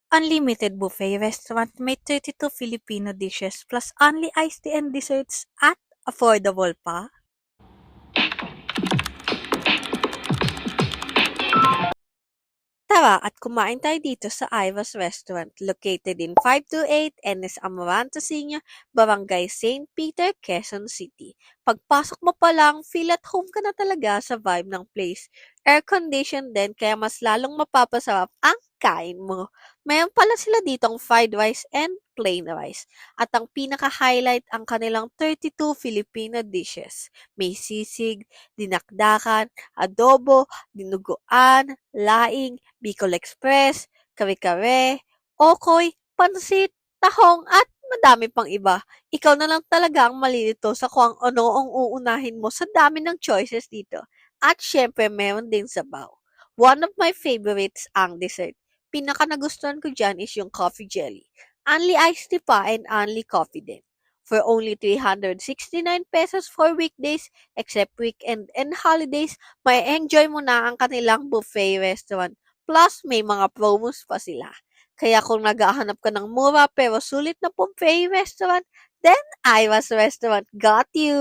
Unlimited buffet restaurant may 32 Filipino dishes plus only iced tea and desserts at affordable pa. Tara at kumain tayo dito sa Iva's Restaurant located in 528 NS Amaranta Senior, Barangay St. Peter, Quezon City. Pagpasok mo pa lang, feel at home ka na talaga sa vibe ng place. Air-conditioned din kaya mas lalong mapapasarap ang kain mo. Mayroon pala sila ditong fried rice and plain rice. At ang pinaka-highlight ang kanilang 32 Filipino dishes. May sisig, dinakdakan, adobo, dinuguan, laing, Bicol Express, kare-kare, okoy, pansit, tahong at madami pang iba. Ikaw na lang talaga ang malilito sa kung ano ang uunahin mo sa dami ng choices dito. At syempre, meron din sabaw. One of my favorites ang dessert. Pinaka nagustuhan ko dyan is yung coffee jelly. Only iced tea pa and only coffee din. For only 369 pesos for weekdays, except weekend and holidays, may enjoy mo na ang kanilang buffet restaurant. Plus, may mga promos pa sila. Kaya kung naghahanap ka ng mura pero sulit na buffet restaurant, then Iwas Restaurant got you!